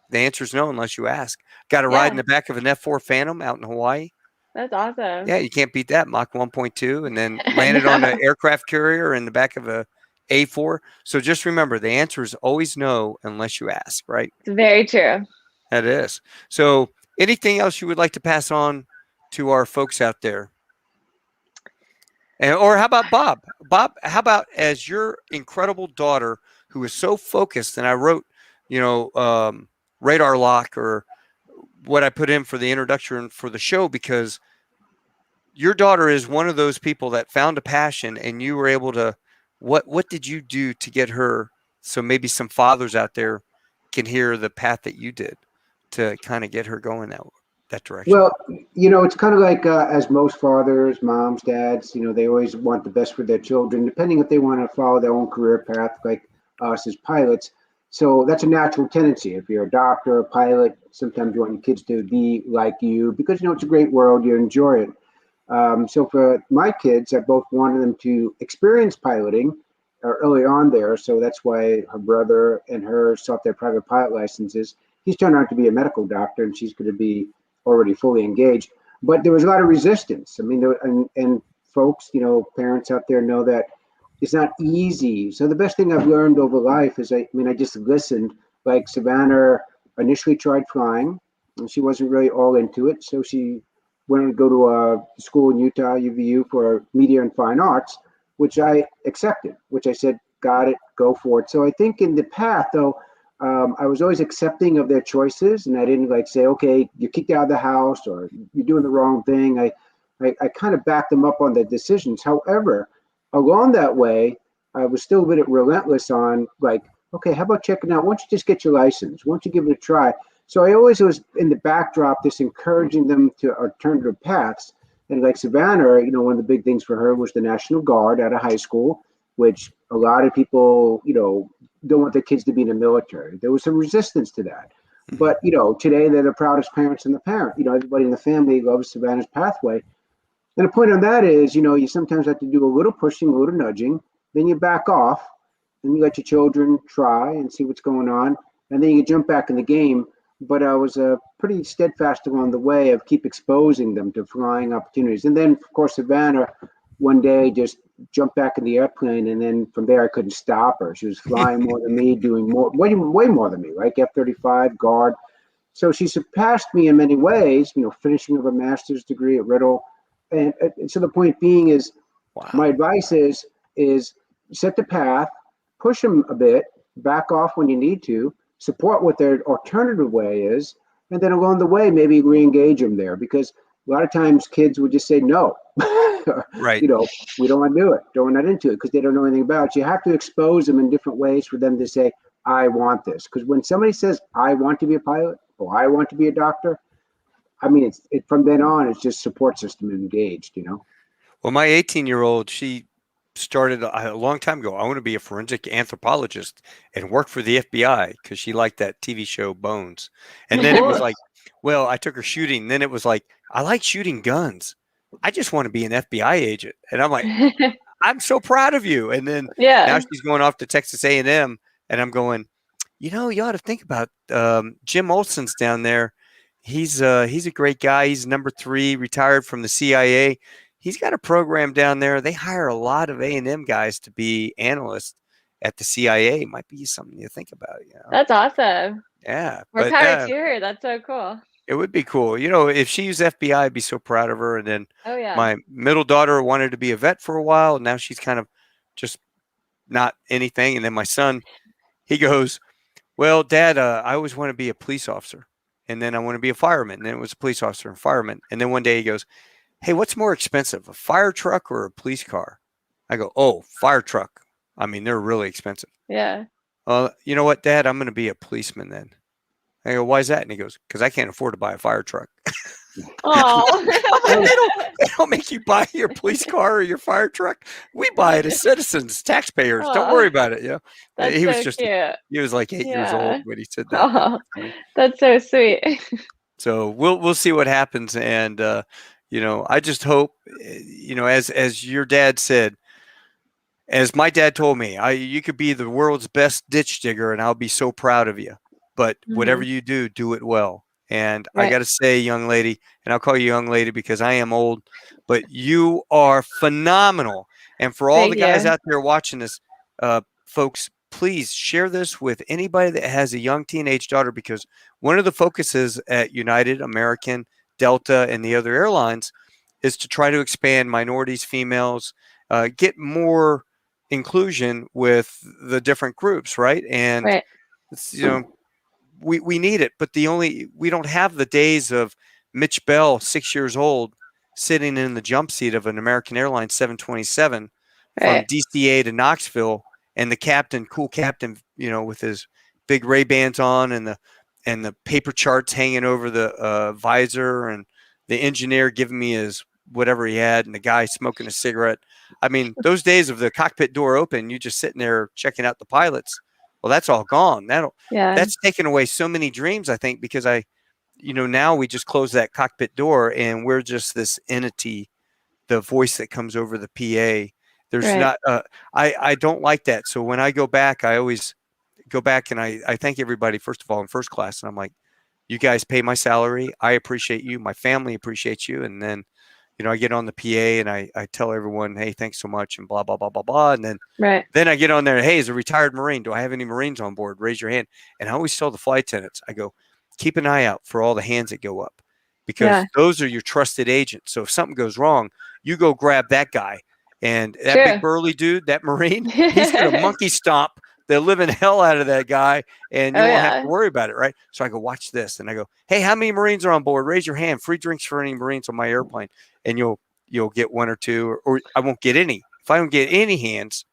the answer is no unless you ask. Got a ride in Yeah. the back of an F4 Phantom out in Hawaii. That's awesome. Yeah, you can't beat that. Mach 1.2, and then landed on No, an aircraft carrier in the back of a A4. So just remember, the answer is always no unless you ask, right? it's very true. That is. So anything else you would like to pass on to our folks out there? Or how about Bob? Bob, how about as your incredible daughter who is so focused, and I wrote, radar lock or what I put in for the introduction for the show because your daughter is one of those people that found a passion and you were able to what did you do to get her so maybe some fathers out there can hear the path that you did to kind of get her going that direction? Well, it's kind of like as most fathers, moms, dads, they always want the best for their children, depending if they want to follow their own career path, like us as pilots. So that's a natural tendency. If you're a doctor, a pilot, sometimes you want your kids to be like you because it's a great world, you enjoy it. So for my kids, I both wanted them to experience piloting early on there. So that's why her brother and her sought their private pilot licenses. He's turned out to be a medical doctor, and she's going to be already fully engaged. But there was a lot of resistance. I mean, and folks, parents out there know that it's not easy. So the best thing I've learned over life is, I just listened. Like Savannah initially tried flying, and she wasn't really all into it. So she went to go to a school in Utah, UVU, for media and fine arts, which I accepted, which I said, got it, go for it. So I think in the path, though, I was always accepting of their choices, and I didn't like say, okay, you're kicked out of the house or you're doing the wrong thing. I kind of backed them up on their decisions. However, along that way, I was still a bit relentless on like, okay, how about checking out? Why don't you just get your license? Why don't you give it a try? So I always was in the backdrop, just encouraging them to alternative paths. And like Savannah, one of the big things for her was the National Guard out of high school, which a lot of people, don't want their kids to be in the military. There was some resistance to that. Mhm. But, today they're the proudest parents in the parent. Everybody in the family loves Savannah's pathway. And the point on that is, you sometimes have to do a little pushing, a little nudging, then you back off, and you let your children try and see what's going on, and then you jump back in the game. But I was pretty steadfast along the way of keep exposing them to flying opportunities. And then, of course, Savannah one day just jumped back in the airplane, and then from there I couldn't stop her. She was flying more than me, doing more, way more than me, like F-35 guard. So she surpassed me in many ways. Finishing of a master's degree at Riddle, and so the point being is, my Wow. advice is set the path, push them a bit, back off when you need to, support what their alternative way is, and then along the way maybe re-engage them there because a lot of times kids would just say no. Right. We don't want to do it, don't not into it because they don't know anything about it. You have to expose them in different ways for them to say, I want this. Because when somebody says, I want to be a pilot or I want to be a doctor, from then on, it's just support system engaged. Well, my 18-year-old, she started a long time ago. I want to be a forensic anthropologist and work for the FBI because she liked that TV show Bones. And Of then it was course. like, well, I took her shooting. Then it was like, I like shooting guns. I just want to be an FBI agent. And I'm like, I'm so proud of you. And then now Yeah. she's going off to Texas A&M, and I'm going, you ought to think about Jim Olson's down there. He's a great guy. He's number 3, retired from the CIA. He's got a program down there. They hire a lot of A&M guys to be analysts at the CIA. Might be something to think about. That's awesome. Yeah, More but power to her. That's so cool. it would be cool. If she was FBI, I'd be so proud of her. And then Oh yeah. my middle daughter wanted to be a vet for a while, and now she's kind of just not anything. And then my son, he goes, Well, Dad, I always want to be a police officer, and then I want to be a fireman. And then it was a police officer and fireman. And then one day he goes, "Hey, what's more expensive, a fire truck or a police car?" I go, "Oh, fire truck. I mean, they're really expensive." Yeah. You know what, Dad? I'm going to be a policeman then. I go, "Why is that?" And he goes, "Because I can't afford to buy a fire truck." Oh. They don't make you buy your police car or your fire truck. We buy it as citizens, taxpayers. Don't worry about it. That's He was so just cute. he was like 8 years old Yeah. when he said that. That Oh, was funny. that's so sweet. So we'll see what happens, and I just hope, as your dad said, as my dad told me, you could be the world's best ditch digger, and I'll be so proud of you. But whatever you do, do it well. And I Right. got to say, young lady, and I'll call you young lady because I am old, but you are phenomenal. And for all Thank the guys you. out there watching this, folks, please share this with anybody that has a young teenage daughter, because one of the focuses at United, American, Delta, and the other airlines is to try to expand minorities, females, get more inclusion with the different groups, right? And Right. it's, we need it, but we don't have the days of Mitch Bell, 6 years old, sitting in the jump seat of an American Airlines 727 from Right. DCA to Knoxville, and the captain, cool captain, with his big Ray Bans on and the paper charts hanging over the visor, and the engineer giving me his whatever he had, and the guy smoking a cigarette. I mean, those days of the cockpit door open, you just sitting there checking out the pilots. Well, that's all gone. Yeah. That's taken away so many dreams, I think, because now we just close that cockpit door and we're just this entity, the voice that comes over the PA. There's Right. not, I don't like that. So when I go back, I always go back and I thank everybody, first of all, in first class. And I'm like, you guys pay my salary. I appreciate you. My family appreciates you. And then, I get on the PA and I tell everyone, hey, thanks so much, and blah, blah, blah, blah, blah. And Right. then I get on there, hey, as a retired Marine, do I have any Marines on board? Raise your hand. And I always tell the flight attendants, I go, keep an eye out for all the hands that go up, because Yeah. those are your trusted agents. So if something goes wrong, you go grab that guy. And that True. big burly dude, that Marine, he's going to monkey stomp the living hell out of that guy, and you Oh, won't have yeah. to worry about it, right? So I go, watch this. And I go, hey, how many Marines are on board? Raise your hand. Free drinks for any Marines on my airplane. And you'll get one or two, or I won't get any. If I don't get any hands,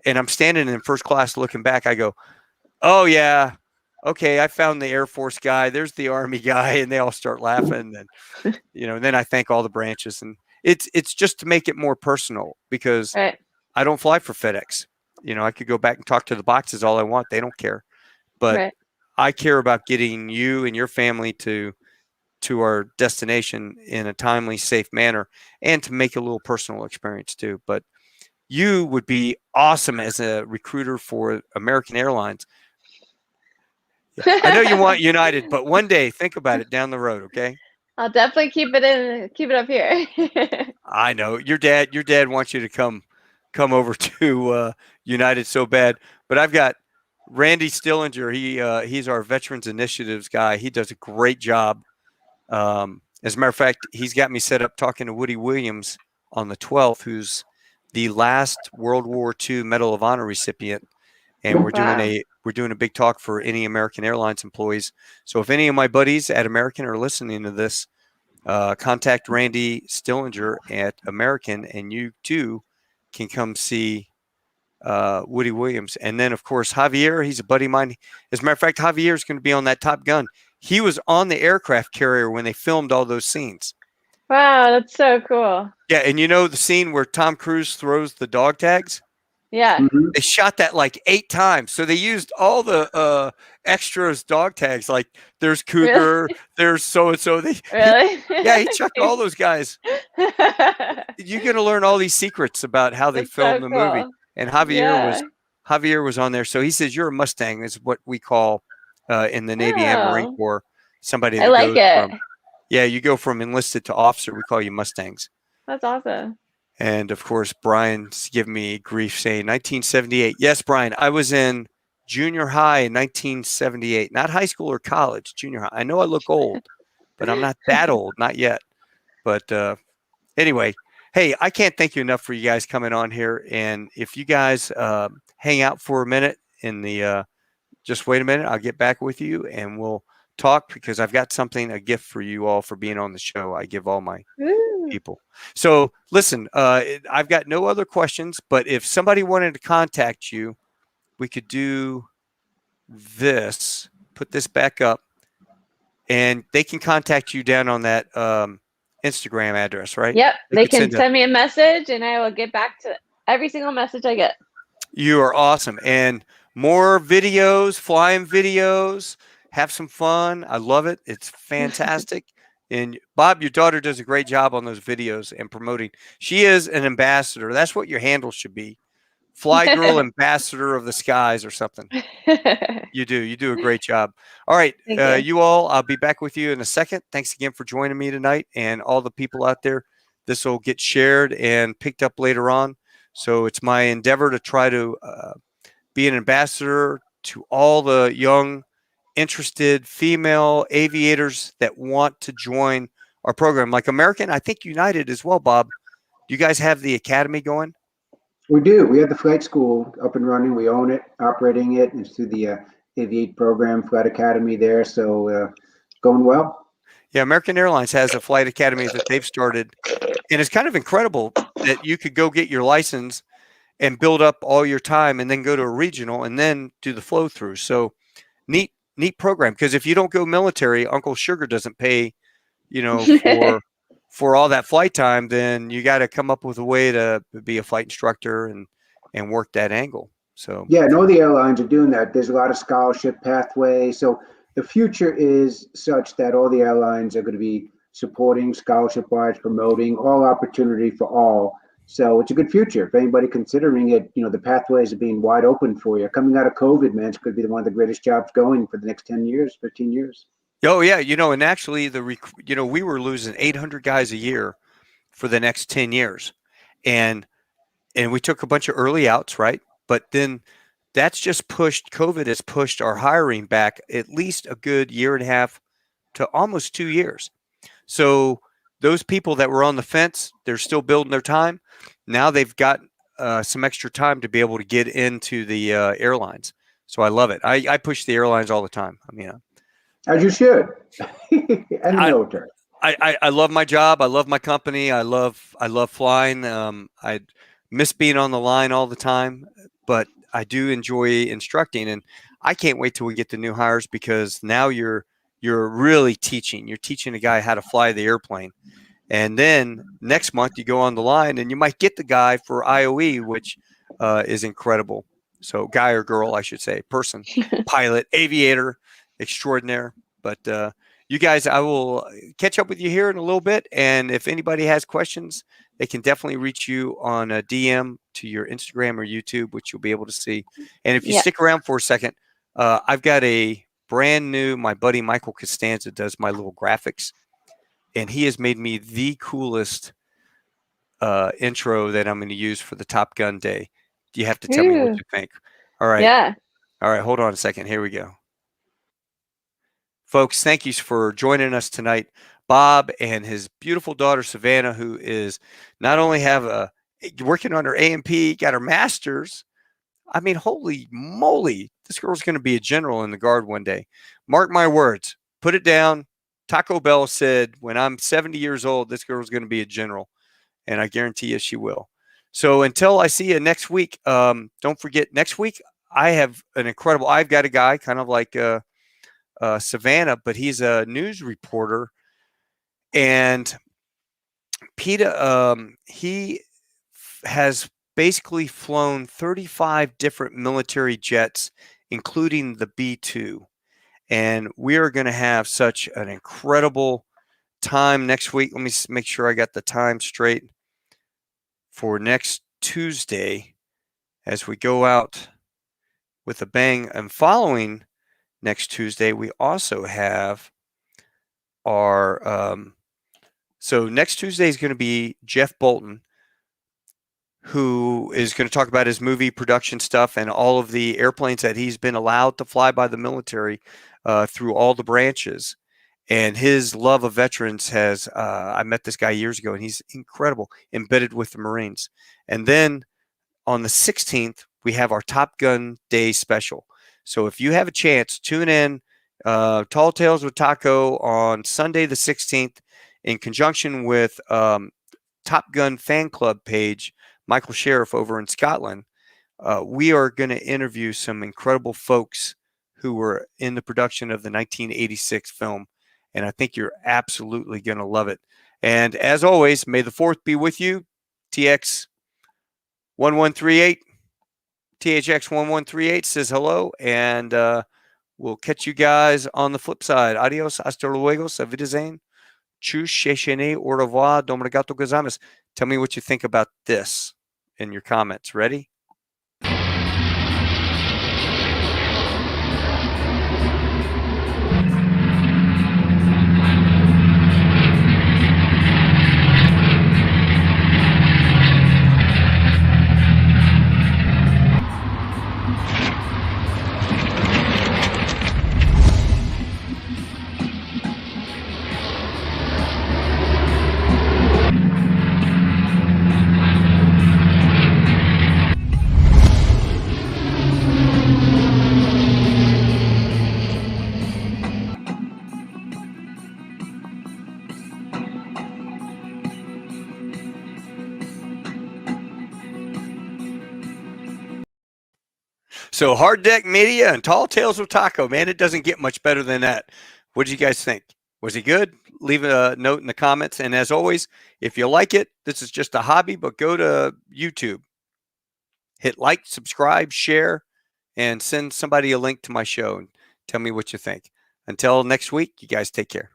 and I'm standing in first class looking back, I go, oh, yeah, okay, I found the Air Force guy. There's the Army guy. And they all start laughing. And, then I thank all the branches. And it's just to make it more personal, because Right. I don't fly for FedEx. I could go back and talk to the boxes all I want. They don't care. But Right. I care about getting you and your family to our destination in a timely, safe manner, and to make a little personal experience too. But you would be awesome as a recruiter for American Airlines. Yeah. I know you want United, but one day think about it down the road, okay? I'll definitely keep it up here. I know your dad wants you to come over to United so bad, but I've got Randy Stillinger. He's our Veterans Initiatives guy. He does a great job. As a matter of fact, he's got me set up talking to Woody Williams on the 12th, who's the last World War II Medal of Honor recipient. And we're doing a big talk for any American Airlines employees. So if any of my buddies at American are listening to this, contact Randy Stillinger at American, and you too can come see Woody Williams. And then, of course, Javier, he's a buddy of mine. As a matter of fact, Javier is going to be on that Top Gun. He was on the aircraft carrier when they filmed all those scenes. Wow, that's so cool. Yeah, and the scene where Tom Cruise throws the dog tags? Yeah. Mm-hmm. They shot that like 8 times. So they used all the extras dog tags. Like there's Cougar, Really? there's so-and-so. Really? He chucked all those guys. You're going to learn all these secrets about how they That's filmed so the movie. cool. And Yeah. Javier was on there. So he says, you're a Mustang, is what we call in the Navy and Marine Oh, Corps, somebody I that like goes it. from, you go from enlisted to officer. We call you Mustangs. That's awesome. And of course, Brian's giving me grief saying 1978. Yes, Brian, I was in junior high in 1978, not high school or college, junior high. I know I look old, but I'm not that old, not yet. But anyway, hey, I can't thank you enough for you guys coming on here. And if you guys hang out for a minute in the just wait a minute. I'll get back with you and we'll talk because I've got a gift for you all for being on the show. I give all my people. So listen, I've got no other questions, but if somebody wanted to contact you, we could do this, put this back up, and they can contact you down on that Instagram address, right? Yep. They can send send me a message and I will get back to every single message I get. You are awesome. And more videos, flying videos, have some fun. I love it. It's fantastic. And Bob, your daughter does a great job on those videos and promoting. She is an ambassador. That's what your handle should be. Fly Girl Ambassador of the Skies or something. You do a great job. All right, you all, I'll be back with you in a second. Thanks again for joining me tonight, and all the people out there. This will get shared and picked up later on. So it's my endeavor to try to be an ambassador to all the young, interested female aviators that want to join our program, like American, I think United as well. Bob, do you guys have the academy going? We do. We have the flight school up and running. We own it, operating it. It's through the Aviate program, Flight Academy there. So going well. Yeah, American Airlines has a flight academy that they've started. And it's kind of incredible that you could go get your license and build up all your time and then go to a regional and then do the flow through. So neat program. Because if you don't go military, Uncle Sugar doesn't pay, for all that flight time, then you got to come up with a way to be a flight instructor and work that angle. So yeah, and all the airlines are doing that. There's a lot of scholarship pathways. So the future is such that all the airlines are going to be supporting scholarship-wise, promoting all opportunity for all. So it's a good future. If anybody considering it, the pathways are being wide open for you. Coming out of COVID, man, it's going to be one of the greatest jobs going for the next 10 years, 15 years. Oh yeah, and actually we were losing 800 guys a year for the next 10 years. And we took a bunch of early outs, right? But then that's just COVID has pushed our hiring back at least a good year and a half to almost 2 years. So those people that were on the fence, they're still building their time. Now they've got some extra time to be able to get into the airlines. So I love it. I push the airlines all the time. I mean, as you should. And the military. I love my job. I love my company. I love flying. I miss being on the line all the time, but I do enjoy instructing, and I can't wait till we get the new hires because now you're really teaching. You're teaching a guy how to fly the airplane, and then next month you go on the line, and you might get the guy for IOE, which is incredible. So guy or girl, I should say, person, pilot, aviator, extraordinaire. But you guys, I will catch up with you here in a little bit. And if anybody has questions, they can definitely reach you on a DM to your Instagram or YouTube, which you'll be able to see. And if you stick around for a second, I've got a brand new, my buddy Michael Costanza does my little graphics. And he has made me the coolest intro that I'm going to use for the Top Gun Day. You have to tell me what you think. All right. Yeah. All right. Hold on a second. Here we go. Folks, thank you for joining us tonight. Bob and his beautiful daughter, Savannah, who is not only working on her A&P, got her master's. I mean, holy moly, this girl's going to be a general in the Guard one day. Mark my words. Put it down. Taco Bell said, when I'm 70 years old, this girl's going to be a general. And I guarantee you she will. So until I see you next week, don't forget, next week, I've got a guy kind of like Savannah, but he's a news reporter. And PETA, he has basically flown 35 different military jets, including the B-2. And we are going to have such an incredible time next week. Let me make sure I got the time straight for next Tuesday as we go out with a bang. And following next Tuesday, we also have our so next Tuesday is going to be Jeff Bolton, who is going to talk about his movie production stuff and all of the airplanes that he's been allowed to fly by the military through all the branches. And his love of veterans has, I met this guy years ago, and he's incredible, embedded with the Marines. And then on the 16th, we have our Top Gun Day special. So if you have a chance, tune in Tall Tales with Taco on Sunday the 16th in conjunction with Top Gun fan club page, Michael Sheriff over in Scotland. We are going to interview some incredible folks who were in the production of the 1986 film, and I think you're absolutely going to love it. And as always, may the 4th be with you. TX 1138, THX 1138 says hello, and we'll catch you guys on the flip side. Adios, hasta luego, auf Wiedersehen. Tschüss, sheshene, au revoir, domarigato gozaimasu. Tell me what you think about this in your comments. Ready? So Hard Deck Media and Tall Tales with Taco, man, it doesn't get much better than that. What did you guys think? Was he good? Leave a note in the comments. And as always, if you like it, this is just a hobby, but go to YouTube, hit like, subscribe, share, and send somebody a link to my show and tell me what you think. Until next week, you guys take care.